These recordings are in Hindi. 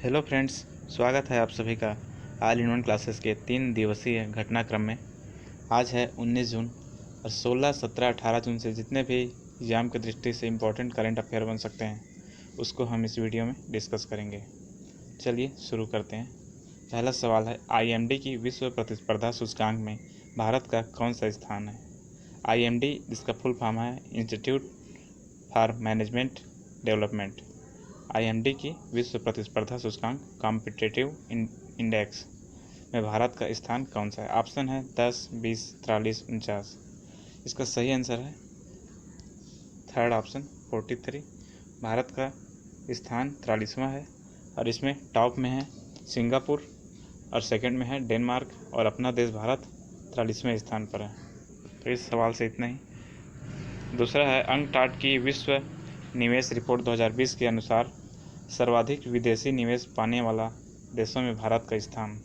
हेलो फ्रेंड्स, स्वागत है आप सभी का ऑल इन वन क्लासेस के 3 दिवसीय घटनाक्रम में। आज है 19 जून और 16, 17, 18 जून से जितने भी एग्जाम की दृष्टि से इम्पोर्टेंट करंट अफेयर बन सकते हैं उसको हम इस वीडियो में डिस्कस करेंगे। चलिए शुरू करते हैं। पहला सवाल है, IMD की विश्व प्रतिस्पर्धा सूचकांक में भारत का कौन सा स्थान है? IMD जिसका फुल फॉर्म है institute for management development. IMD की विश्व प्रतिस्पर्धा सूचकांक कॉम्पिटिटिव इंडेक्स में भारत का स्थान कौन सा है? ऑप्शन है 10, 20, 43, 49। इसका सही आंसर है थर्ड ऑप्शन 43। भारत का स्थान 43वां है और इसमें टॉप में है सिंगापुर और सेकंड में है डेनमार्क और अपना देश भारत 43वें स्थान पर है। तो इस सवाल से इतना ही। दूसरा है, अंकटाड की विश्व निवेश रिपोर्ट 2020 के अनुसार सर्वाधिक विदेशी निवेश पाने वाला देशों में भारत का स्थान।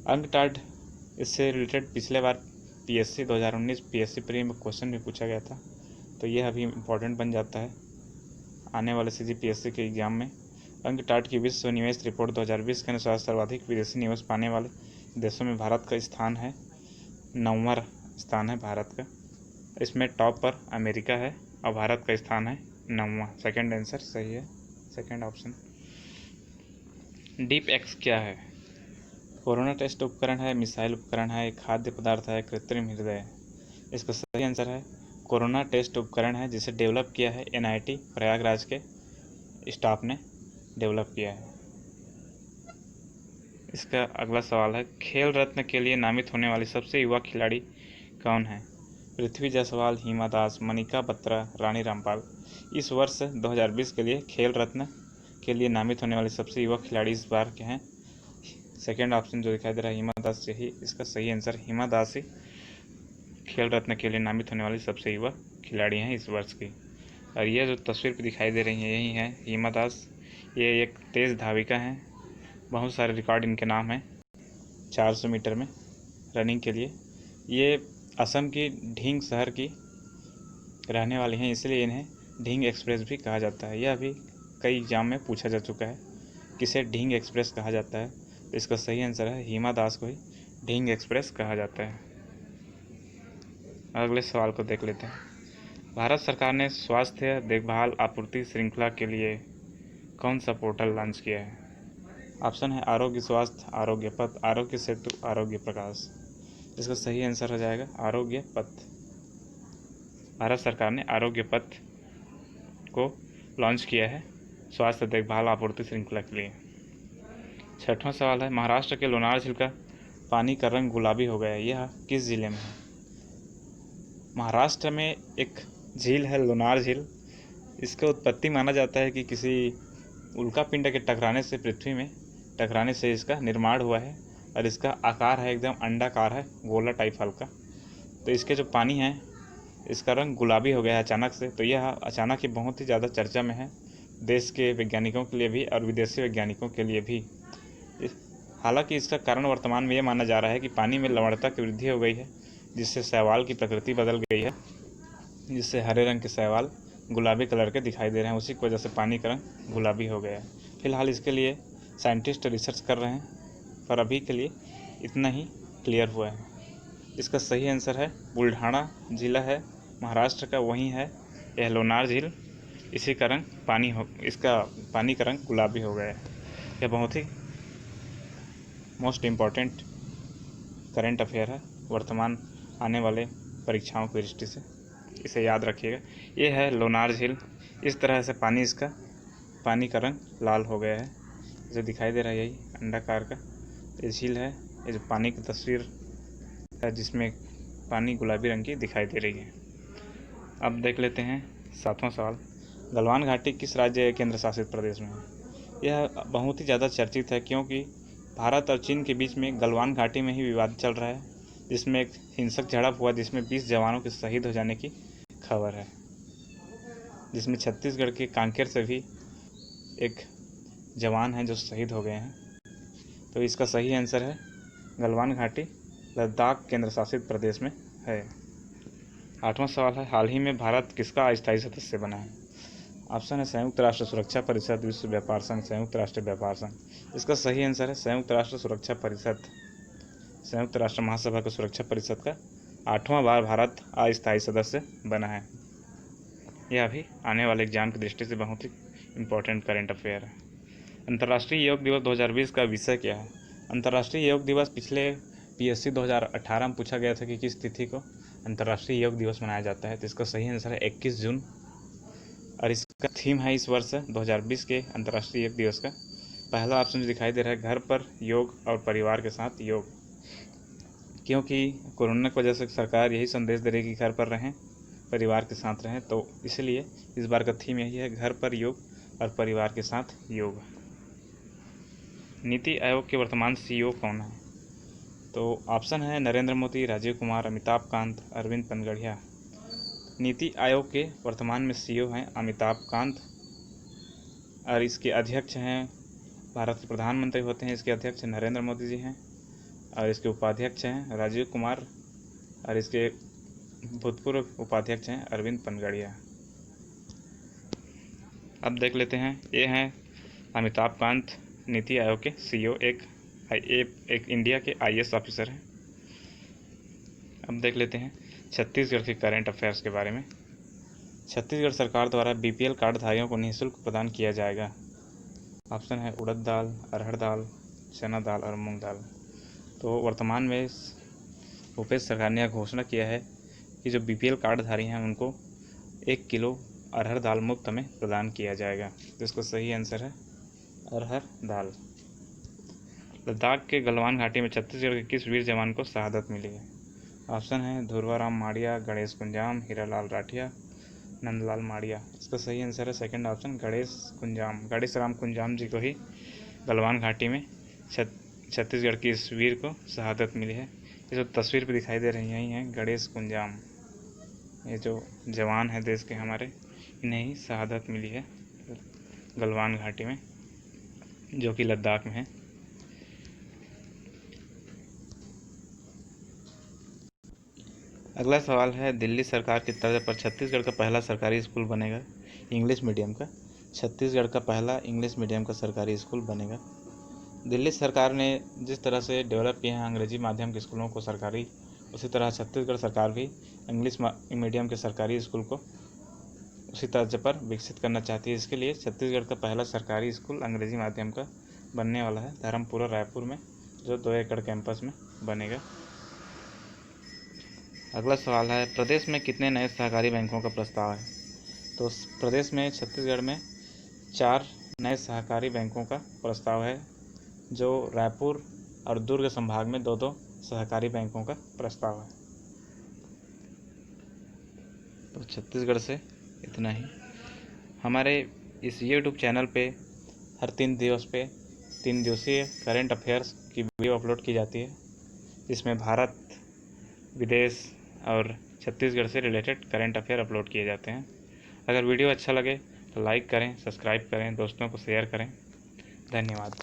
अंकटाड इससे रिलेटेड पिछले बार PSC 2019 PSC प्री में क्वेश्चन भी पूछा गया था, तो यह अभी इम्पोर्टेंट बन जाता है आने वाले CGPSC के एग्ज़ाम में। अंकटाड की विश्व निवेश रिपोर्ट 2020 के अनुसार सर्वाधिक विदेशी निवेश पाने वाले देशों में भारत का स्थान है 9वां स्थान है भारत का। इसमें टॉप पर अमेरिका है और भारत का स्थान है 9वां। सेकेंड आंसर सही है, सेकेंड ऑप्शन। डीप एक्स क्या है? कोरोना टेस्ट उपकरण है, मिसाइल उपकरण है, खाद्य पदार्थ है, कृत्रिम हृदय। इसका सही आंसर है कोरोना टेस्ट उपकरण है, जिसे डेवलप किया है NIT प्रयागराज के स्टाफ ने डेवलप किया है। इसका अगला सवाल है, खेल रत्न के लिए नामित होने वाली सबसे युवा खिलाड़ी कौन है? पृथ्वी जायसवाल, हिमा दास, मनिका बत्रा, रानी रामपाल। इस वर्ष 2020 के लिए खेल रत्न के लिए नामित होने वाले सबसे युवा खिलाड़ी इस बार के हैं सेकेंड ऑप्शन जो दिखाई दे रहा है हिमा दास यही इसका सही आंसर। हिमा दास ही खेल रत्न के लिए नामित होने वाली सबसे युवा खिलाड़ी हैं इस वर्ष की। और ये जो तस्वीर पर दिखाई दे रही है यही है हिमा दास। ये एक तेज़ धाविका हैं, बहुत सारे रिकॉर्ड इनके नाम हैं 400 मीटर में रनिंग के लिए। ये असम की ढींग शहर की रहने वाली हैं, इसलिए इन्हें ढींग एक्सप्रेस भी कहा जाता है। यह भी कई एग्जाम में पूछा जा चुका है किसे ढींग एक्सप्रेस कहा जाता है। तो इसका सही आंसर है हिमा दास को ही ढींग एक्सप्रेस कहा जाता है। अगले सवाल को देख लेते हैं। भारत सरकार ने स्वास्थ्य देखभाल आपूर्ति श्रृंखला के लिए कौन सा पोर्टल लॉन्च किया है? ऑप्शन है आरोग्य स्वास्थ्य, आरोग्य पथ, आरोग्य सेतु, आरोग्य प्रकाश। इसका सही आंसर हो जाएगा आरोग्य पथ। भारत सरकार ने आरोग्य पथ को लॉन्च किया है स्वास्थ्य देखभाल आपूर्ति श्रृंखला के लिए। छठवां सवाल है, महाराष्ट्र के लोनार झील का पानी का रंग गुलाबी हो गया है, यह किस जिले में है? महाराष्ट्र में एक झील है लोनार झील। इसका उत्पत्ति माना जाता है कि किसी उल्का पिंड के टकराने से पृथ्वी में टकराने से इसका निर्माण हुआ है और इसका आकार है एकदम अंडाकार है, गोला टाइप हल्का। तो इसके जो पानी है इसका रंग गुलाबी हो गया है अचानक से। तो यह अचानक ही बहुत ही ज़्यादा चर्चा में है देश के वैज्ञानिकों के लिए भी और विदेशी वैज्ञानिकों के लिए भी। हालांकि इसका कारण वर्तमान में यह माना जा रहा है कि पानी में लवणता की वृद्धि हो गई है, जिससे शैवाल की प्रकृति बदल गई है, जिससे हरे रंग के शैवाल गुलाबी कलर के दिखाई दे रहे हैं। उसी की वजह से पानी का रंग गुलाबी हो गया है। फिलहाल इसके लिए साइंटिस्ट रिसर्च कर रहे हैं, पर अभी के लिए इतना ही क्लियर हुआ है। इसका सही आंसर है बुल्ढाना जिला है महाराष्ट्र का, वहीं है यह लोनार झील। इसी का रंग इसका पानी का रंग गुलाबी हो गया है। यह बहुत ही मोस्ट इम्पॉर्टेंट करंट अफेयर है वर्तमान आने वाले परीक्षाओं की दृष्टि से, इसे याद रखिएगा। ये है लोनार झील। इस तरह से पानी का रंग लाल हो गया है, जो दिखाई दे रहा है यही अंडाकार का ये झील है। ये जो पानी की तस्वीर है जिसमें पानी गुलाबी रंग की दिखाई दे रही है। अब देख लेते हैं सातवां सवाल, गलवान घाटी किस राज्य या केंद्र शासित प्रदेश में है? यह बहुत ही ज़्यादा चर्चित है क्योंकि भारत और चीन के बीच में गलवान घाटी में ही विवाद चल रहा है, जिसमें एक हिंसक झड़प हुआ जिसमें 20 जवानों के शहीद हो जाने की खबर है, जिसमें छत्तीसगढ़ के कांकेर से भी एक जवान हैं जो शहीद हो गए हैं। तो इसका सही आंसर है गलवान घाटी लद्दाख केंद्र शासित प्रदेश में है। आठवां सवाल है, हाल ही में भारत किसका अस्थायी सदस्य बना है? ऑप्शन है संयुक्त राष्ट्र सुरक्षा परिषद, विश्व व्यापार संघ, संयुक्त राष्ट्र व्यापार संघ। इसका सही आंसर है संयुक्त राष्ट्र सुरक्षा परिषद। संयुक्त राष्ट्र महासभा की सुरक्षा परिषद का 8वां बार भारत अस्थायी सदस्य बना है। यह भी आने वाले एग्जाम की दृष्टि से बहुत ही इम्पोर्टेंट करेंट अफेयर है। अंतर्राष्ट्रीय योग दिवस 2020 का विषय क्या है? अंतर्राष्ट्रीय योग दिवस पिछले PSC 2018 में पूछा गया था कि किस तिथि को अंतर्राष्ट्रीय योग दिवस मनाया जाता है, तो इसका सही आंसर है 21 जून। और इसका थीम है इस वर्ष 2020 के अंतर्राष्ट्रीय योग दिवस का। पहला ऑप्शन जो दिखाई दे रहा है, घर पर योग और परिवार के साथ योग, क्योंकि कोरोना की वजह से सरकार यही संदेश दे रही है कि घर पर रहें, परिवार के साथ रहें, तो इसलिए इस बार का थीम यही है, घर पर योग और परिवार के साथ योग। नीति आयोग के वर्तमान CEO कौन है? तो ऑप्शन है नरेंद्र मोदी, राजीव कुमार, अमिताभ कांत, अरविंद पनगड़िया। नीति आयोग के वर्तमान में CEO हैं अमिताभ कांत, और इसके अध्यक्ष हैं, भारत के प्रधानमंत्री होते हैं इसके अध्यक्ष नरेंद्र मोदी जी हैं, और इसके उपाध्यक्ष हैं राजीव कुमार, और इसके भूतपूर्व उपाध्यक्ष हैं अरविंद पनगड़िया। अब देख लेते हैं, ये हैं अमिताभ कांत, नीति आयोग के CEO, एक इंडिया के IAS ऑफिसर हैं। अब देख लेते हैं छत्तीसगढ़ के करंट अफेयर्स के बारे में। छत्तीसगढ़ सरकार द्वारा BPL कार्डधारियों को निःशुल्क प्रदान किया जाएगा। ऑप्शन है उड़द दाल, अरहर दाल, चना दाल और मूंग दाल। तो वर्तमान में भूपेश सरकार ने घोषणा किया है कि जो BPL कार्डधारी हैं उनको 1 किलो अरहर दाल मुफ्त में प्रदान किया जाएगा। तो इसका सही आंसर है अरहर दाल। लद्दाख के गलवान घाटी में छत्तीसगढ़ के किस वीर जवान को शहादत मिली है? ऑप्शन है धुर्वाराम माड़िया, गणेश कुंजाम, हीरालाल राठिया, नंदलाल माड़िया। इसका सही आंसर है सेकंड ऑप्शन, गणेश राम कुंजाम जी को ही गलवान घाटी में छत्तीसगढ़ की इस वीर को शहादत मिली है। ये जो तस्वीर पे दिखाई दे रही है, यही हैं गणेश कुंजाम। ये जो जवान हैं देश के हमारे, इन्हें ही शहादत मिली है गलवान घाटी में, जो कि लद्दाख में है। अगला सवाल है, दिल्ली सरकार की तर्ज पर छत्तीसगढ़ का पहला सरकारी स्कूल बनेगा इंग्लिश मीडियम का। छत्तीसगढ़ का पहला इंग्लिश मीडियम का सरकारी स्कूल बनेगा। दिल्ली सरकार ने जिस तरह से डेवलप किए हैं अंग्रेजी माध्यम के स्कूलों को सरकारी, उसी तरह छत्तीसगढ़ सरकार भी इंग्लिश मीडियम के सरकारी स्कूल को उसी तर्ज पर विकसित करना चाहती है। इसके लिए छत्तीसगढ़ का पहला सरकारी स्कूल अंग्रेजी माध्यम का बनने वाला है धर्मपुरा, रायपुर में, जो 2 एकड़ कैंपस में बनेगा। अगला सवाल है, प्रदेश में कितने नए सहकारी बैंकों का प्रस्ताव है? तो प्रदेश में छत्तीसगढ़ में 4 नए सहकारी बैंकों का प्रस्ताव है, जो रायपुर और दुर्ग संभाग में 2-2 सहकारी बैंकों का प्रस्ताव है। तो छत्तीसगढ़ से इतना ही। हमारे इस YouTube चैनल पे हर 3 दिवसीय करंट अफेयर्स की वीडियो अपलोड की जाती है। इसमें भारत, विदेश और छत्तीसगढ़ से रिलेटेड करंट अफेयर अपलोड किए जाते हैं। अगर वीडियो अच्छा लगे तो लाइक करें, सब्सक्राइब करें, दोस्तों को शेयर करें। धन्यवाद।